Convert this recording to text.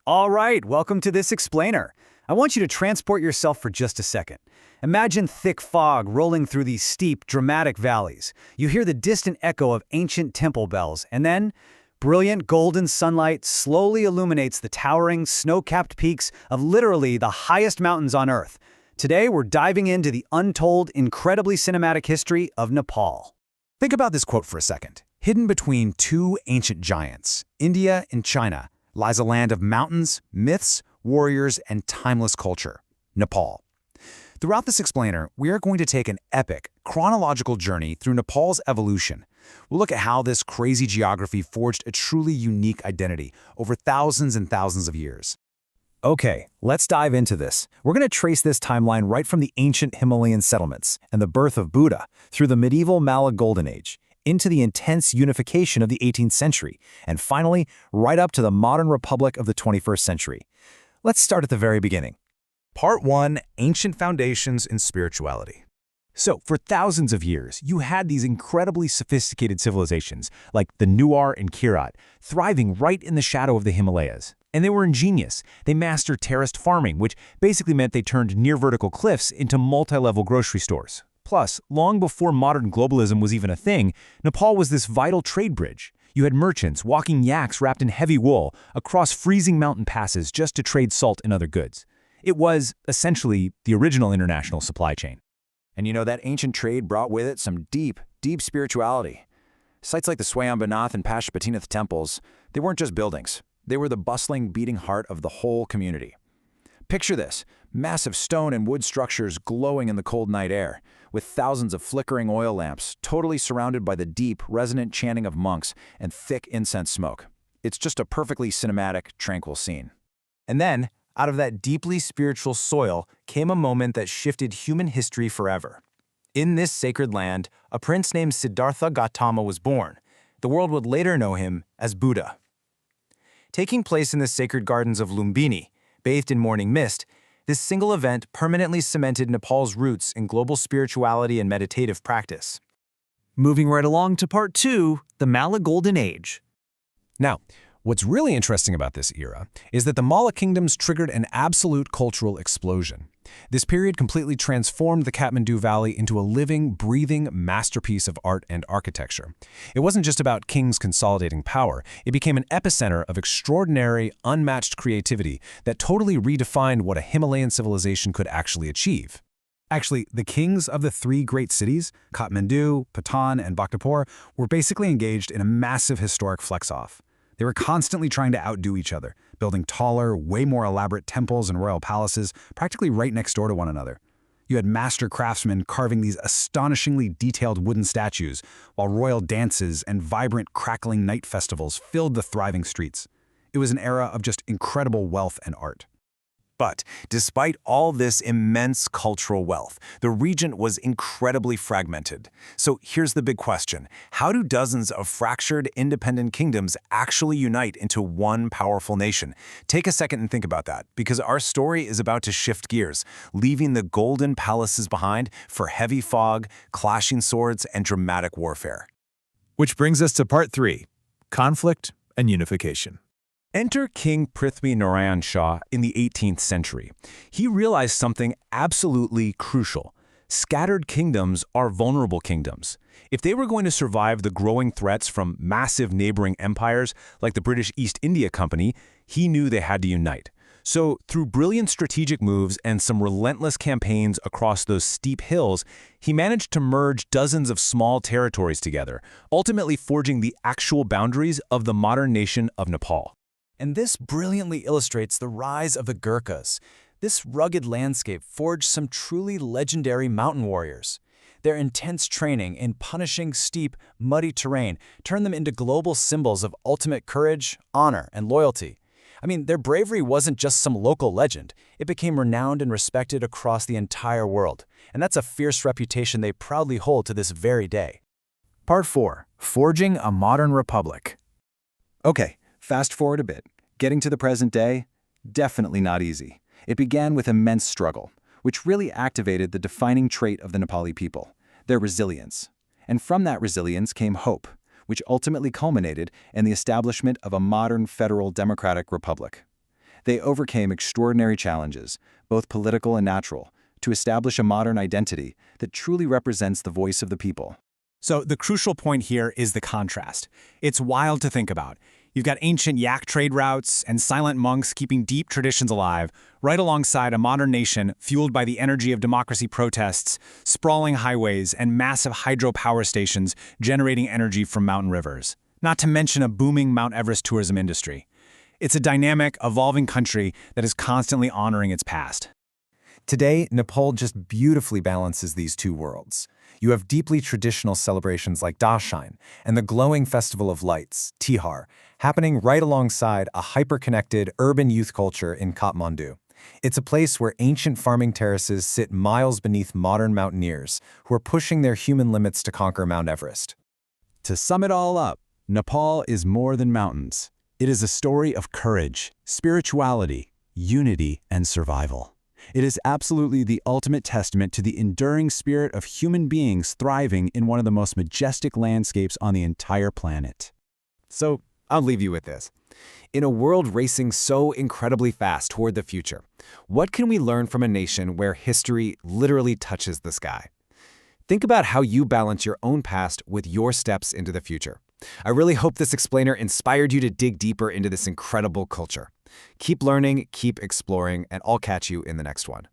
All right, welcome to this explainer. I want you to transport yourself for just a second. Imagine thick fog rolling through these steep, dramatic valleys. You hear the distant echo of ancient temple bells, and then brilliant golden sunlight slowly illuminates the towering, snow-capped peaks of literally the highest mountains on Earth. Today, we're diving into the untold, incredibly cinematic history of Nepal. Think about this quote for a second. Hidden between two ancient giants, India and China, lies a land of mountains, myths, warriors, and timeless culture, Nepal. Throughout this explainer, we are going to take an epic, chronological journey through Nepal's evolution. We'll look at how this crazy geography forged a truly unique identity over thousands and thousands of years. Okay, let's dive into this. We're going to trace this timeline right from the ancient Himalayan settlements and the birth of Buddha through the medieval Mala Golden Age, into the intense unification of the 18th century, and finally, right up to the modern republic of the 21st century. Let's start at the very beginning. Part 1. Ancient Foundations in Spirituality. So, for thousands of years, you had these incredibly sophisticated civilizations, like the Newar and Kirat, thriving right in the shadow of the Himalayas. And they were ingenious. They mastered terraced farming, which basically meant they turned near-vertical cliffs into multi-level grocery stores. Plus, long before modern globalism was even a thing, Nepal was this vital trade bridge. You had merchants walking yaks wrapped in heavy wool across freezing mountain passes just to trade salt and other goods. It was, essentially, the original international supply chain. And you know, that ancient trade brought with it some deep, deep spirituality. Sites like the Swayambanath and Pashupatinath temples, they weren't just buildings. They were the bustling, beating heart of the whole community. Picture this, massive stone and wood structures glowing in the cold night air, with thousands of flickering oil lamps, totally surrounded by the deep, resonant chanting of monks and thick incense smoke. It's just a perfectly cinematic, tranquil scene. And then, out of that deeply spiritual soil came a moment that shifted human history forever. In this sacred land, a prince named Siddhartha Gautama was born. The world would later know him as Buddha. Taking place in the sacred gardens of Lumbini, bathed in morning mist, this single event permanently cemented Nepal's roots in global spirituality and meditative practice. Moving right along to Part 2, the Mala Golden Age. Now, what's really interesting about this era is that the Mala kingdoms triggered an absolute cultural explosion. This period completely transformed the Kathmandu Valley into a living, breathing masterpiece of art and architecture. It wasn't just about kings consolidating power, it became an epicenter of extraordinary, unmatched creativity that totally redefined what a Himalayan civilization could actually achieve. Actually, the kings of the three great cities, Kathmandu, Patan, and Bhaktapur, were basically engaged in a massive historic flex-off. They were constantly trying to outdo each other, building taller, way more elaborate temples and royal palaces practically right next door to one another. You had master craftsmen carving these astonishingly detailed wooden statues, while royal dances and vibrant, crackling night festivals filled the thriving streets. It was an era of just incredible wealth and art. But despite all this immense cultural wealth, the region was incredibly fragmented. So here's the big question. How do dozens of fractured, independent kingdoms actually unite into one powerful nation? Take a second and think about that, because our story is about to shift gears, leaving the golden palaces behind for heavy fog, clashing swords, and dramatic warfare. Which brings us to Part 3, Conflict and Unification. Enter King Prithvi Narayan Shah in the 18th century. He realized something absolutely crucial. Scattered kingdoms are vulnerable kingdoms. If they were going to survive the growing threats from massive neighboring empires like the British East India Company, he knew they had to unite. So, through brilliant strategic moves and some relentless campaigns across those steep hills, he managed to merge dozens of small territories together, ultimately forging the actual boundaries of the modern nation of Nepal. And this brilliantly illustrates the rise of the Gurkhas. This rugged landscape forged some truly legendary mountain warriors. Their intense training in punishing steep, muddy terrain turned them into global symbols of ultimate courage, honor, and loyalty. I mean, their bravery wasn't just some local legend. It became renowned and respected across the entire world. And that's a fierce reputation they proudly hold to this very day. Part 4. Forging a Modern Republic. Okay. Fast forward a bit. Getting to the present day, definitely not easy. It began with immense struggle, which really activated the defining trait of the Nepali people, their resilience. And from that resilience came hope, which ultimately culminated in the establishment of a modern federal democratic republic. They overcame extraordinary challenges, both political and natural, to establish a modern identity that truly represents the voice of the people. So the crucial point here is the contrast. It's wild to think about. You've got ancient yak trade routes and silent monks keeping deep traditions alive, right alongside a modern nation fueled by the energy of democracy protests, sprawling highways, and massive hydropower stations generating energy from mountain rivers. Not to mention a booming Mount Everest tourism industry. It's a dynamic, evolving country that is constantly honoring its past. Today, Nepal just beautifully balances these two worlds. You have deeply traditional celebrations like Dashain and the glowing Festival of Lights, Tihar, happening right alongside a hyper-connected urban youth culture in Kathmandu. It's a place where ancient farming terraces sit miles beneath modern mountaineers who are pushing their human limits to conquer Mount Everest. To sum it all up, Nepal is more than mountains. It is a story of courage, spirituality, unity, and survival. It is absolutely the ultimate testament to the enduring spirit of human beings thriving in one of the most majestic landscapes on the entire planet. So, I'll leave you with this. In a world racing so incredibly fast toward the future, what can we learn from a nation where history literally touches the sky? Think about how you balance your own past with your steps into the future. I really hope this explainer inspired you to dig deeper into this incredible culture. Keep learning, keep exploring, and I'll catch you in the next one.